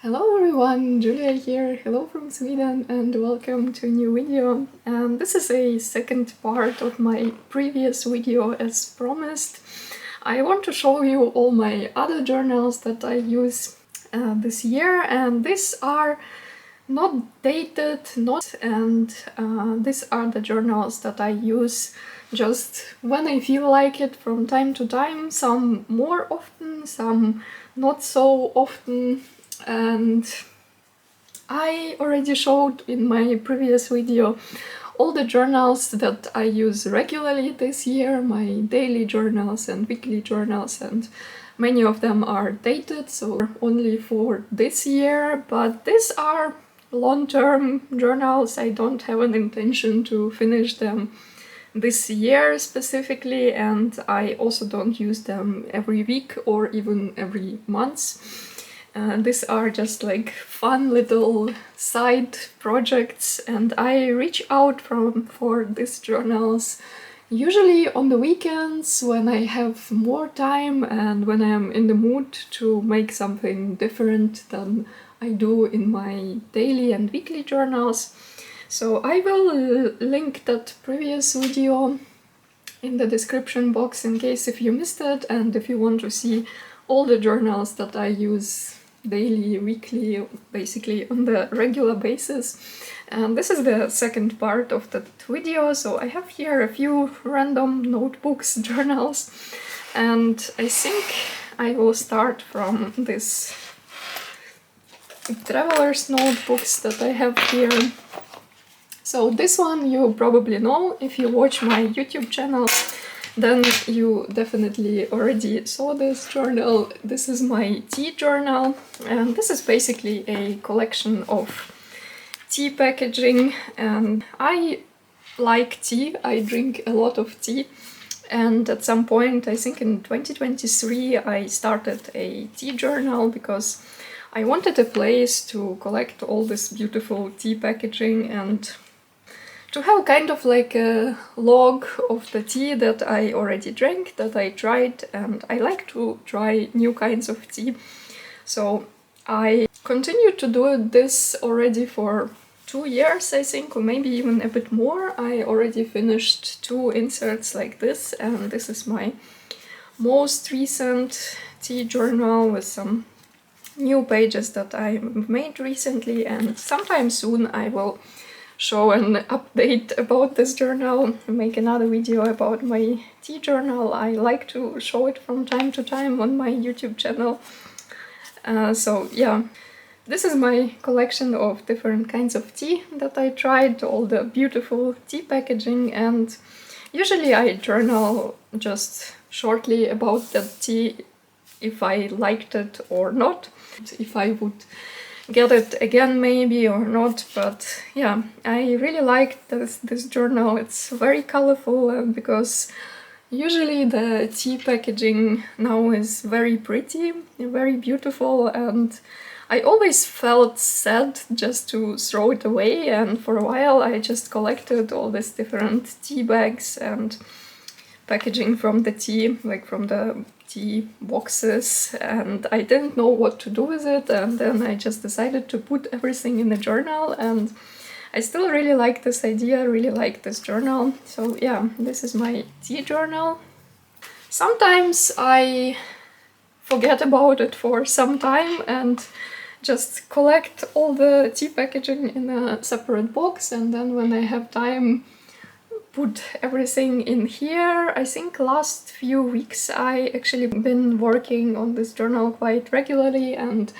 Hello everyone, Julia here, hello from Sweden and welcome to a new video. And this is a second part of my previous video as promised. I want to show you all my other journals that I use this year, and these are not dated, these are the journals that I use just when I feel like it from time to time, some more often, some not so often. And I already showed in my previous video all the journals that I use regularly this year, my daily journals and weekly journals, and many of them are dated, so only for this year, but these are long-term journals. I don't have an intention to finish them this year specifically, and I also don't use them every week or even every month. These are just like fun little side projects, and I reach out for these journals usually on the weekends when I have more time and when I am in the mood to make something different than I do in my daily and weekly journals. So I will link that previous video in the description box in case if you missed it, and if you want to see all the journals that I use daily, weekly, basically on the regular basis. And this is the second part of that video, so I have here a few random notebooks, journals, and I think I will start from this traveler's notebooks that I have here. So this one you probably know if you watch my YouTube channel. Then you definitely already saw this journal. This is my tea journal, and this is basically a collection of tea packaging. And I like tea, I drink a lot of tea, and at some point, I think in 2023, I started a tea journal because I wanted a place to collect all this beautiful tea packaging and to have kind of like a log of the tea that I already drank, that I tried, and I like to try new kinds of tea. So I continued to do this already for 2 years, I think, or maybe even a bit more. I already finished 2 inserts like this, and this is my most recent tea journal with some new pages that I made recently, and sometime soon I will show an update about this journal, make another video about my tea journal. I like to show it from time to time on my YouTube channel. So yeah, this is my collection of different kinds of tea that I tried, all the beautiful tea packaging, and usually I journal just shortly about that tea, if I liked it or not, if I would get it again maybe or not. But yeah, I really like this journal. It's very colorful, because usually the tea packaging now is very pretty, very beautiful, and I always felt sad just to throw it away, and for a while I just collected all these different tea bags and packaging from the tea, like from the tea boxes, and I didn't know what to do with it, and then I just decided to put everything in a journal, and I still really like this idea, really like this journal. So yeah, this is my tea journal. Sometimes I forget about it for some time and just collect all the tea packaging in a separate box, and then when I have time put everything in here. I think last few weeks I actually been working on this journal quite regularly and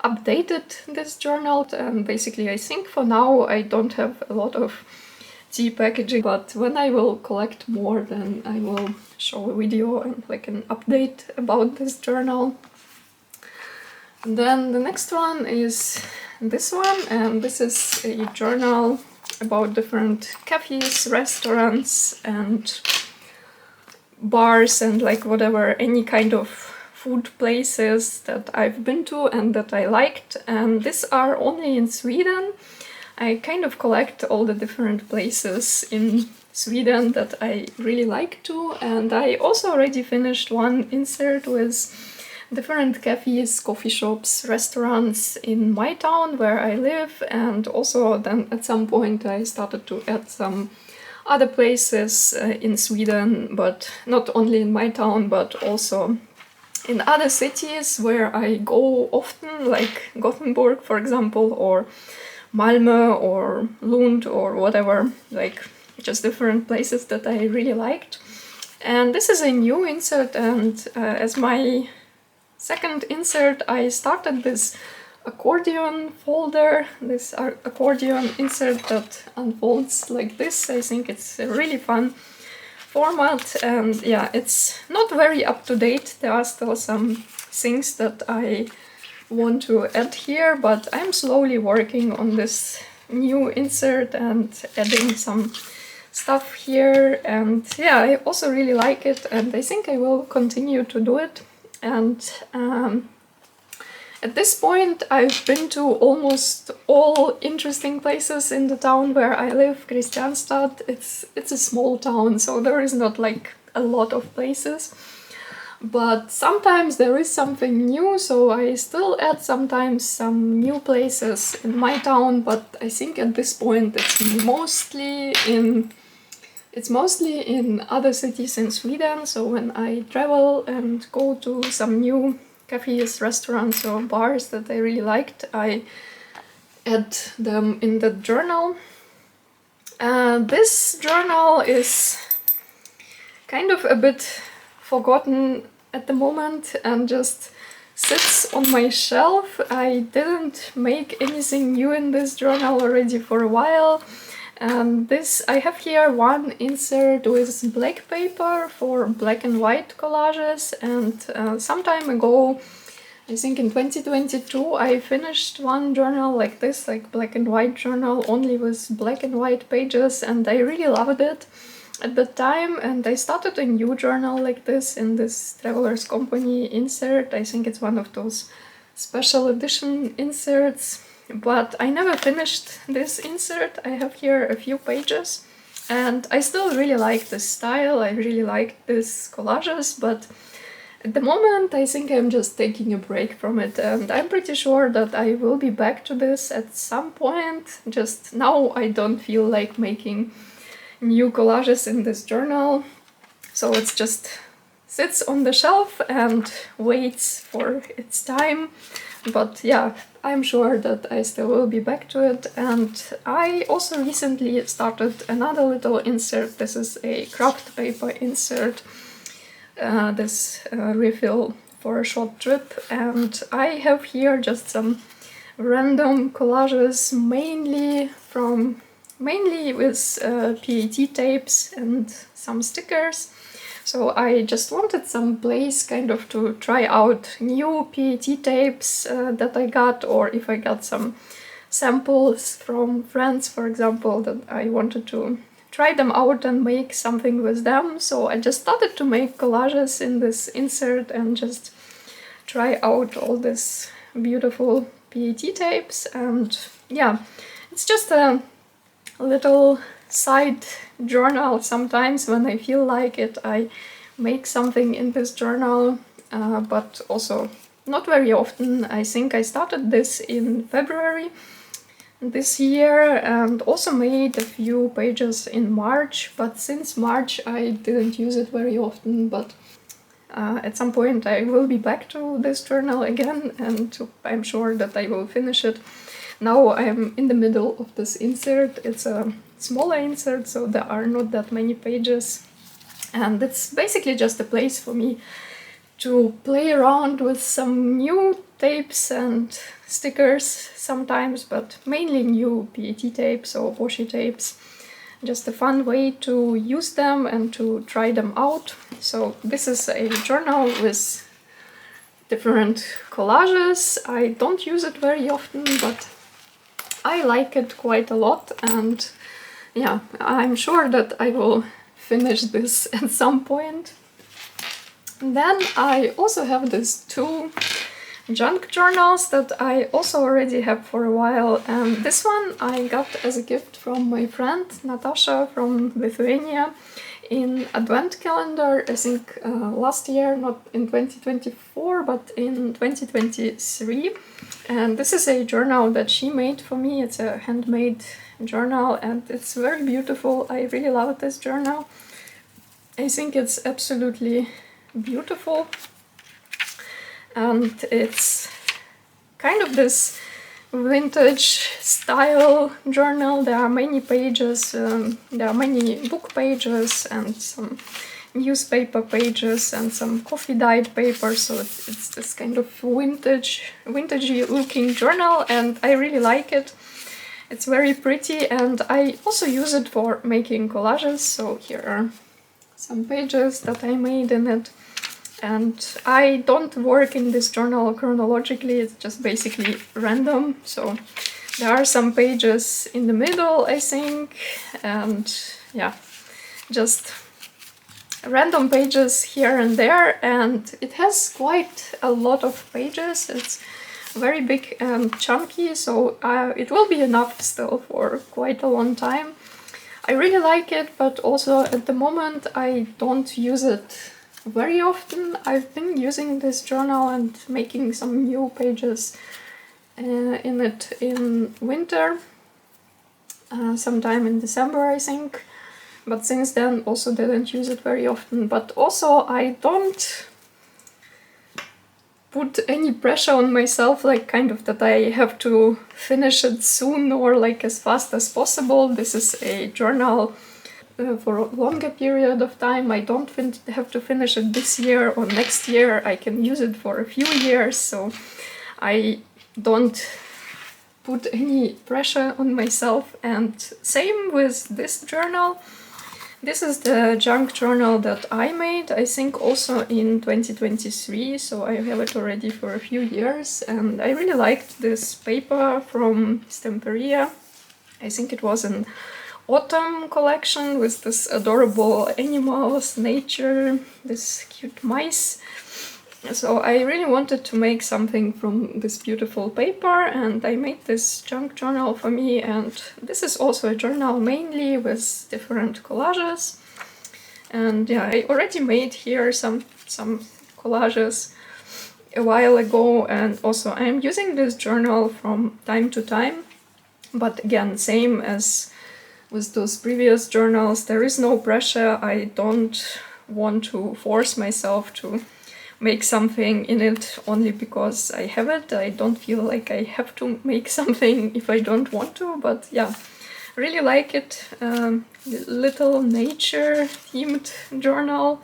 updated this journal, and basically I think for now I don't have a lot of tea packaging, but when I will collect more then I will show a video and like an update about this journal. And then the next one is this one, and this is a journal about different cafes, restaurants and bars and like whatever, any kind of food places that I've been to and that I liked, and these are only in Sweden. I kind of collect all the different places in Sweden that I really like to, and I also already finished one insert with different cafes, coffee shops, restaurants in my town where I live, and also then at some point I started to add some other places in Sweden, but not only in my town but also in other cities where I go often, like Gothenburg for example, or Malmö or Lund or whatever, like just different places that I really liked. And this is a new insert, and as my second insert I started this accordion folder, this accordion insert that unfolds like this. I think it's a really fun format, and yeah, it's not very up to date. There are still some things that I want to add here, but I'm slowly working on this new insert and adding some stuff here, and yeah, I also really like it and I think I will continue to do it. And at this point I've been to almost all interesting places in the town where I live, Kristianstad. It's a small town, so there is not like a lot of places, but sometimes there is something new, so I still add sometimes some new places in my town, but I think at this point it's mostly in other cities in Sweden. So when I travel and go to some new cafes, restaurants or bars that I really liked, I add them in the journal. This journal is kind of a bit forgotten at the moment and just sits on my shelf. I didn't make anything new in this journal already for a while. And I have here one insert with black paper for black and white collages, and some time ago, I think in 2022, I finished one journal like this, like black and white journal, only with black and white pages, and I really loved it at the time, and I started a new journal like this in this Traveler's Company insert. I think it's one of those special edition inserts. But I never finished this insert. I have here a few pages and I still really like this style. I really like these collages, but at the moment I think I'm just taking a break from it, and I'm pretty sure that I will be back to this at some point. Just now I don't feel like making new collages in this journal, so it's just sits on the shelf and waits for its time. But yeah, I'm sure that I still will be back to it. And I also recently started another little insert. This is a craft paper insert, this refill for a short trip, and I have here just some random collages, mainly with PET tapes and some stickers. So I just wanted some place kind of to try out new PET tapes that I got, or if I got some samples from friends, for example, that I wanted to try them out and make something with them. So I just started to make collages in this insert and just try out all these beautiful PET tapes. And yeah, it's just a little side journal. Sometimes when I feel like it, I make something in this journal, but also not very often. I think I started this in February this year and also made a few pages in March, but since March I didn't use it very often. But at some point I will be back to this journal again, and I'm sure that I will finish it. Now I'm in the middle of this insert. It's a smaller insert, so there are not that many pages, and it's basically just a place for me to play around with some new tapes and stickers sometimes, but mainly new PET tapes or washi tapes. Just a fun way to use them and to try them out. So this is a journal with different collages. I don't use it very often, but I like it quite a lot, and yeah, I'm sure that I will finish this at some point. And then I also have these two junk journals that I also already have for a while, and this one I got as a gift from my friend Natasha from Lithuania in advent calendar, I think last year, not in 2024, but in 2023. And this is a journal that she made for me. It's a handmade journal and it's very beautiful. I really love this journal. I think it's absolutely beautiful. And it's kind of this vintage style journal. There are many pages, there are many book pages and some newspaper pages and some coffee dyed paper, so it's this kind of vintagey looking journal and I really like it. It's very pretty and I also use it for making collages, so here are some pages that I made in it. And I don't work in this journal chronologically, it's just basically random. So there are some pages in the middle, I think, and yeah, just random pages here and there. And it has quite a lot of pages. It's very big and chunky, so it will be enough still for quite a long time. I really like it, but also at the moment I don't use it very often. I've been using this journal and making some new pages in it in winter, sometime in December I think, but since then also didn't use it very often. But also I don't put any pressure on myself, like kind of that I have to finish it soon or like as fast as possible. This is a journal for a longer period of time. I don't have to finish it this year or next year. I can use it for a few years, so I don't put any pressure on myself. And same with this journal. This is the junk journal that I made, I think also in 2023, so I have it already for a few years and I really liked this paper from Stamperia. I think it was an autumn collection with this adorable animals, nature, this cute mice. So I really wanted to make something from this beautiful paper and I made this junk journal for me. And this is also a journal mainly with different collages. And yeah, I already made here some collages a while ago, and also I'm using this journal from time to time. But again, same as with those previous journals, there is no pressure. I don't want to force myself to make something in it only because I have it. I don't feel like I have to make something if I don't want to, but yeah, really like it. Little nature themed journal.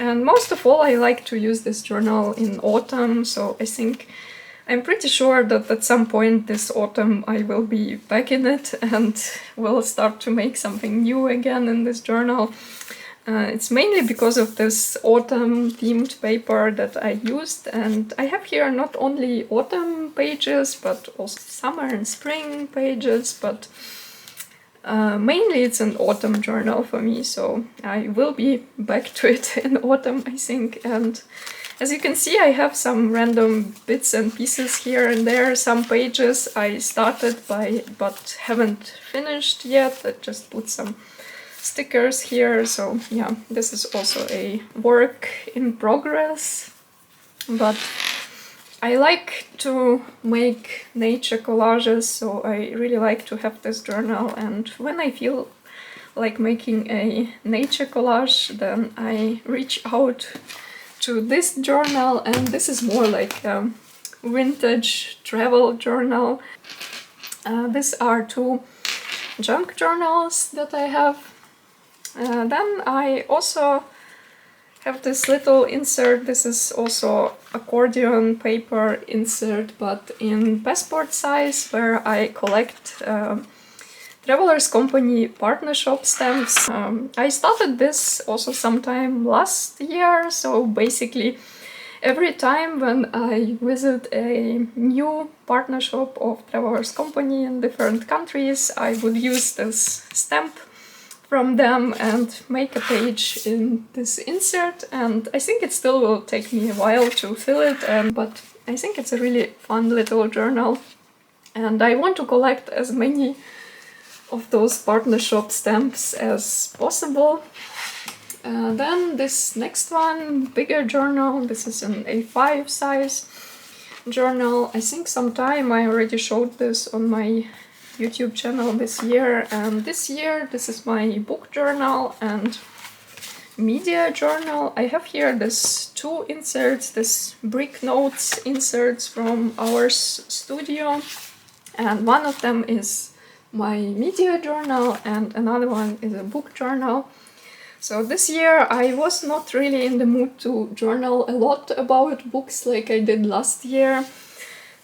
And most of all, I like to use this journal in autumn, so I think I'm pretty sure that at some point this autumn I will be back in it and will start to make something new again in this journal. It's mainly because of this autumn themed paper that I used, and I have here not only autumn pages but also summer and spring pages, but mainly it's an autumn journal for me, so I will be back to it in autumn, I think. And as you can see, I have some random bits and pieces here and there. Some pages I started by but haven't finished yet. I just put some stickers here, so yeah, this is also a work in progress. But I like to make nature collages, so I really like to have this journal, and when I feel like making a nature collage, then I reach out to this journal, and this is more like a vintage travel journal. These are two junk journals that I have. Then I also have this little insert. This is also accordion paper insert, but in passport size, where I collect Travelers Company partner shop stamps. I started this also sometime last year, so basically every time when I visit a new partner shop of Travelers Company in different countries, I would use this stamp from them and make a page in this insert, and I think it still will take me a while to fill it, but I think it's a really fun little journal, and I want to collect as many of those partner shop stamps as possible. Then this next one, bigger journal. This is an A5 size journal. I think sometime I already showed this on my YouTube channel this year. And this year, this is my book journal and media journal. I have here this two inserts, this brick notes inserts from our studio, and one of them is my media journal and another one is a book journal. So this year I was not really in the mood to journal a lot about books like I did last year,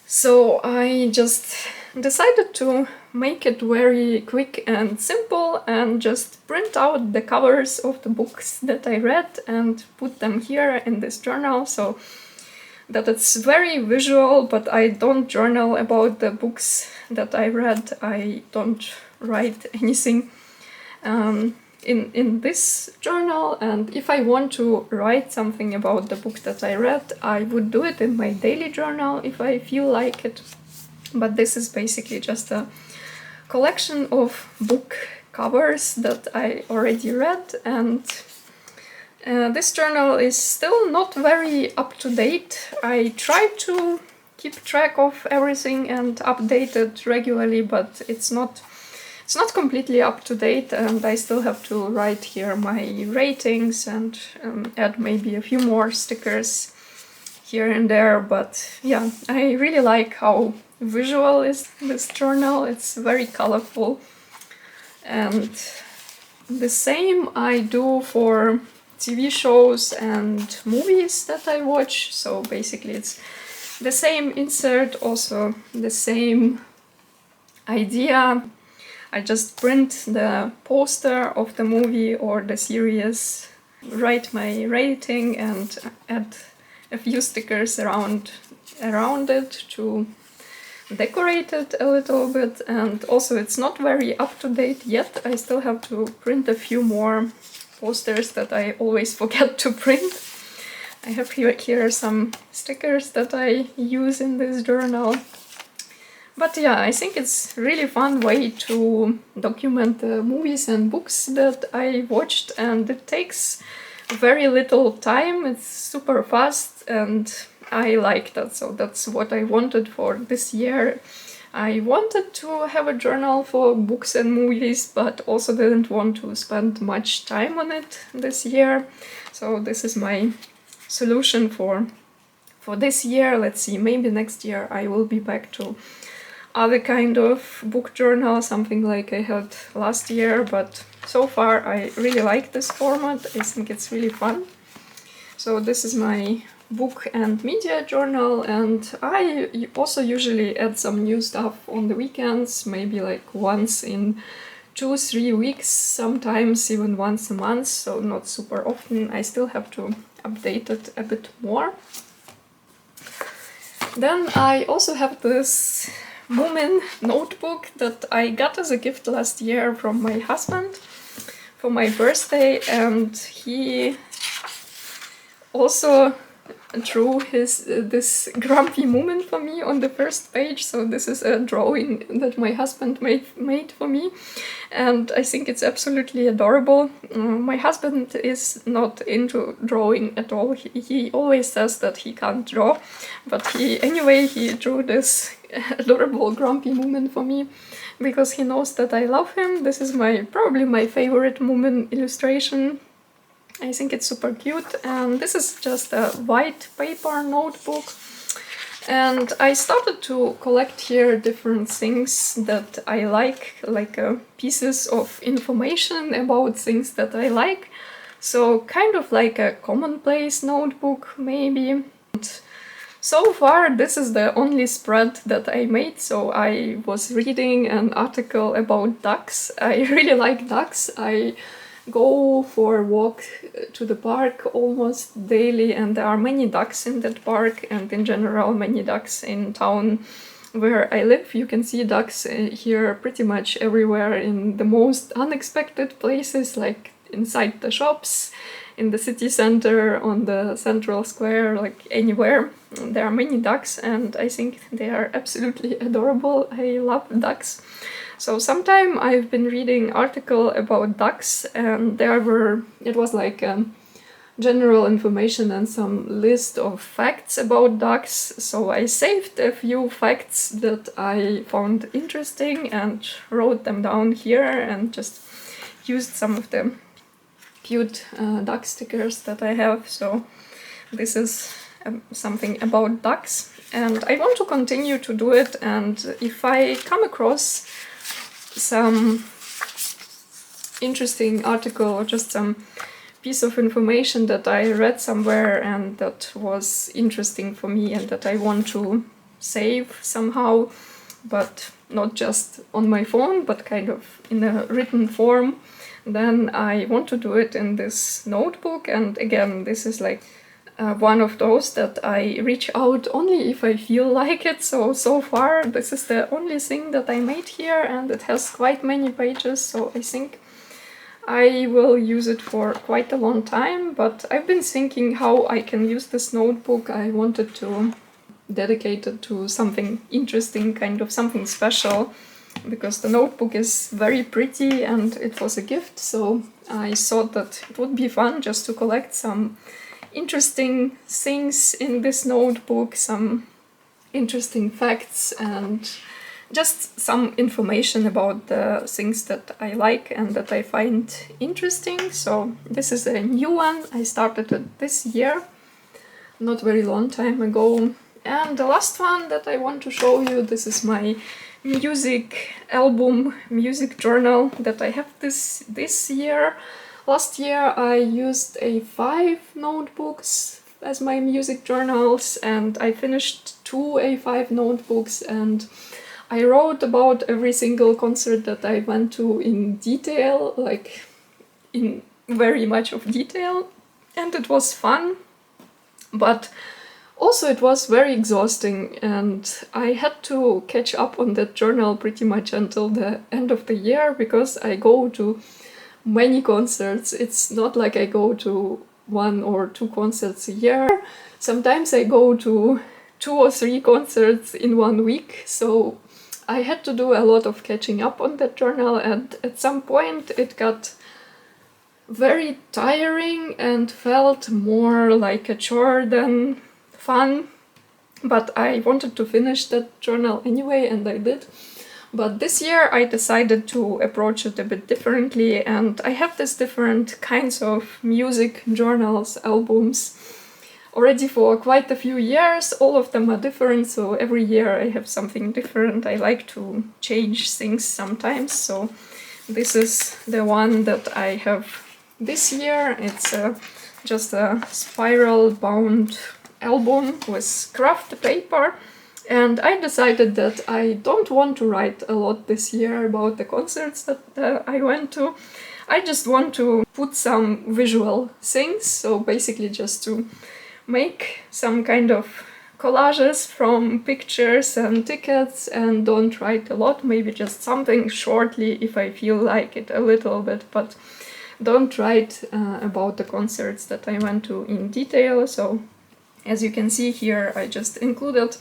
so I just decided to make it very quick and simple and just print out the covers of the books that I read and put them here in this journal, so that it's very visual, but I don't journal about the books that I read. I don't write anything in this journal, and if I want to write something about the book that I read, I would do it in my daily journal if I feel like it. But this is basically just a collection of book covers that I already read, and this journal is still not very up to date. I try to keep track of everything and update it regularly, but it's not completely up to date, and I still have to write here my ratings and add maybe a few more stickers here and there. But yeah, I really like how visual is this journal. It's very colorful, and the same I do for TV shows and movies that I watch. So basically it's the same insert, also the same idea. I just print the poster of the movie or the series, write my rating and add a few stickers around it to decorate it a little bit. And also it's not very up to date yet. I still have to print a few more posters that I always forget to print. I have here some stickers that I use in this journal. But yeah, I think it's really fun way to document the movies and books that I watched, and it takes very little time. It's super fast and I like that, so that's what I wanted for this year. I wanted to have a journal for books and movies, but also didn't want to spend much time on it this year. So this is my solution for this year. Let's see, maybe next year I will be back to other kind of book journal, something like I had last year, but so far I really like this format. I think it's really fun. So this is my book and media journal, and I also usually add some new stuff on the weekends, maybe like once in 2-3 weeks, sometimes even once a month, so not super often. I still have to update it a bit more. Then I also have this Moomin notebook that I got as a gift last year from my husband for my birthday, and he also drew this grumpy Moomin for me on the first page. So this is a drawing that my husband made for me, and I think it's absolutely adorable. My husband is not into drawing at all. He always says that he can't draw, but he drew this adorable grumpy Moomin for me because he knows that I love him. This is probably my favorite Moomin illustration. I think it's super cute, and this is just a white paper notebook. And I started to collect here different things that I like pieces of information about things that I like. So kind of like a Commonplace notebook, maybe. And so far, this is the only spread that I made. So I was reading an article about ducks. I really like ducks. I go for a walk to the park almost daily, and there are many ducks in that park, and in general many ducks in town where I live. You can see ducks here pretty much everywhere, in the most unexpected places, like inside the shops, in the city center, on the central square, like anywhere. There are many ducks and I think they are absolutely adorable. I love ducks. So sometime I've been reading article about ducks and it was like general information and some list of facts about ducks. So I saved a few facts that I found interesting and wrote them down here and just used some of the cute duck stickers that I have. So this is something about ducks and I want to continue to do it, and if I come across some interesting article or just some piece of information that I read somewhere and that was interesting for me and that I want to save somehow, but not just on my phone, but kind of in a written form, then I want to do it in this notebook. And again, this is like one of those that I reach out only if I feel like it. So far this is the only thing that I made here, and it has quite many pages, so I think I will use it for quite a long time. But I've been thinking how I can use this notebook. I wanted to dedicate it to something interesting, kind of something special, because the notebook is very pretty and it was a gift, so I thought that it would be fun just to collect some interesting things in this notebook, some interesting facts and just some information about the things that I like and that I find interesting. So this is a new one. I started it this year, not very long time ago. And the last one that I want to show you, this is my music album, music journal that I have this year. Last year I used 5 notebooks as my music journals, and I finished 2 A5 notebooks, and I wrote about every single concert that I went to in detail, like in very much of detail, and it was fun, but also it was very exhausting, and I had to catch up on that journal pretty much until the end of the year, because I go to many concerts. It's not like I go to 1 or 2 concerts a year. Sometimes I go to 2 or 3 concerts in 1 week, so I had to do a lot of catching up on that journal, and at some point it got very tiring and felt more like a chore than fun, but I wanted to finish that journal anyway, and I did. But this year I decided to approach it a bit differently, and I have these different kinds of music journals, albums, already for quite a few years. All of them are different, so every year I have something different. I like to change things sometimes, so this is the one that I have this year. It's just a spiral bound album with craft paper, and I decided that I don't want to write a lot this year about the concerts that I went to. I just want to put some visual things, so basically just to make some kind of collages from pictures and tickets, and don't write a lot, maybe just something shortly if I feel like it a little bit, but don't write about the concerts that I went to in detail. So as you can see here, I just included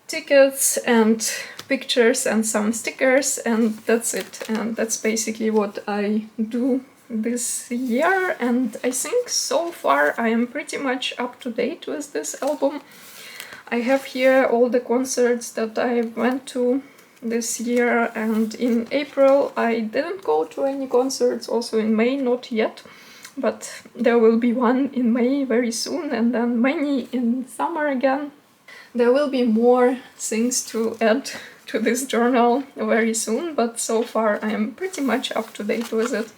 tickets and pictures and some stickers, and that's it. And that's basically what I do this year, and I think so far I am pretty much up to date with this album. I have here all the concerts that I went to this year, and in April I didn't go to any concerts, also in May not yet, but there will be one in May very soon, and then many in summer again. There will be more things to add to this journal very soon, but so far I am pretty much up to date with it.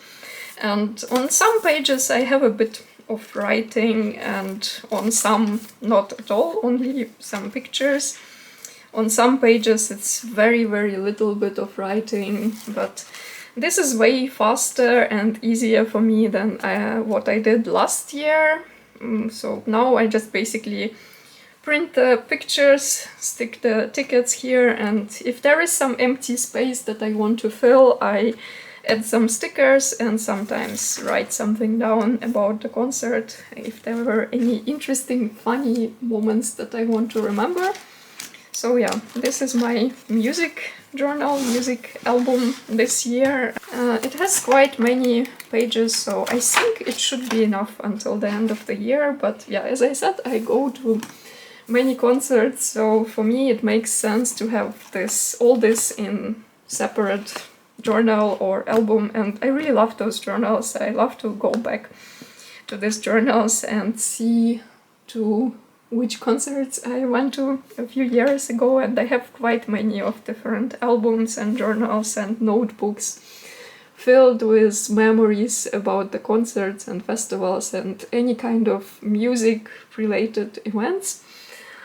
And on some pages I have a bit of writing, and on some not at all, only some pictures. On some pages it's very little bit of writing, but this is way faster and easier for me than what I did last year. So now I just basically print the pictures, stick the tickets here, and if there is some empty space that I want to fill, I add some stickers and sometimes write something down about the concert, if there were any interesting, funny moments that I want to remember. So yeah, this is my music journal, music album this year. It has quite many pages, so I think it should be enough until the end of the year. But yeah, as I said, I go to many concerts, so for me it makes sense to have all this in separate journal or album, and I really love those journals. I love to go back to these journals and see to which concerts I went to a few years ago, and I have quite many of different albums and journals and notebooks filled with memories about the concerts and festivals and any kind of music related events.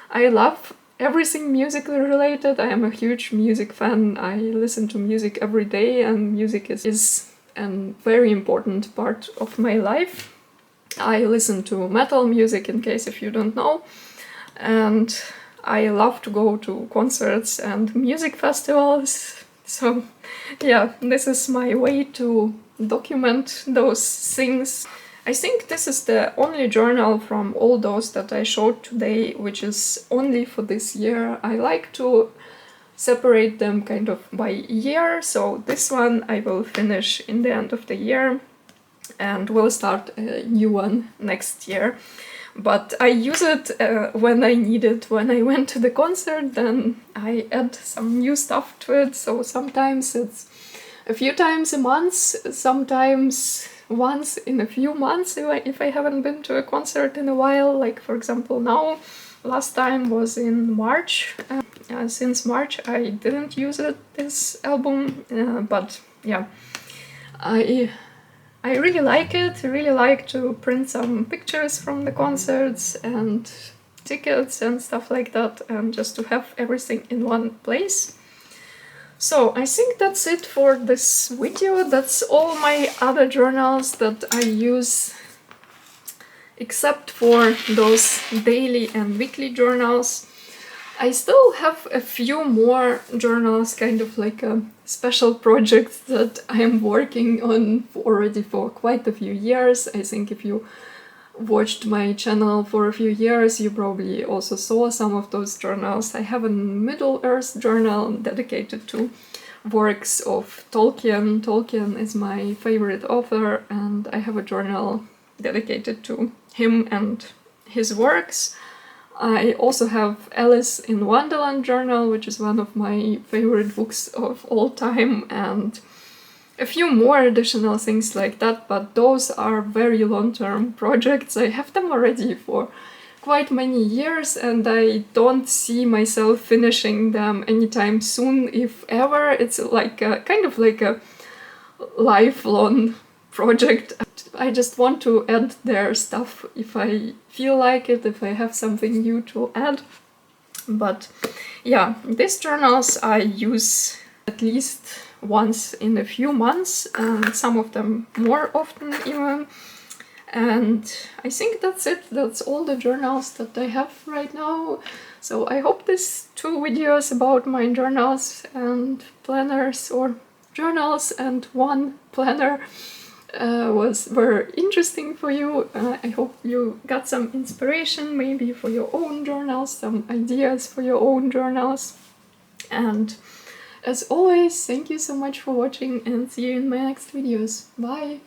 I love everything musically related. I am a huge music fan. I listen to music every day, and music is a very important part of my life. I listen to metal music, in case if you don't know, and I love to go to concerts and music festivals. So yeah, this is my way to document those things. I think this is the only journal from all those that I showed today which is only for this year. I like to separate them kind of by year, so this one I will finish in the end of the year and we'll start a new one next year. But I use it when I need it. When I went to the concert, then I add some new stuff to it. So sometimes it's a few times a month, sometimes once in a few months if I haven't been to a concert in a while. Like for example now, last time was in March. Since March I didn't use this album, but yeah, I really like it. I really like to print some pictures from the concerts and tickets and stuff like that, and just to have everything in one place. So I think that's it for this video. That's all my other journals that I use, except for those daily and weekly journals. I still have a few more journals, kind of like a special projects that I am working on already for quite a few years. I think if you watched my channel for a few years, you probably also saw some of those journals. I have a Middle-earth journal dedicated to works of Tolkien. Tolkien is my favorite author, and I have a journal dedicated to him and his works. I also have Alice in Wonderland journal, which is one of my favorite books of all time, and a few more additional things like that, but those are very long-term projects. I have them already for quite many years, and I don't see myself finishing them anytime soon, if ever. It's like kind of like a lifelong project. I just want to add their stuff if I feel like it, if I have something new to add. But yeah, these journals I use at least once in a few months, and some of them more often even. And I think that's it. That's all the journals that I have right now. So I hope these 2 videos about my journals and planners, or journals and 1 planner, were interesting for you. I hope you got some inspiration maybe for your own journals, some ideas for your own journals. And as always, thank you so much for watching, and see you in my next videos. Bye!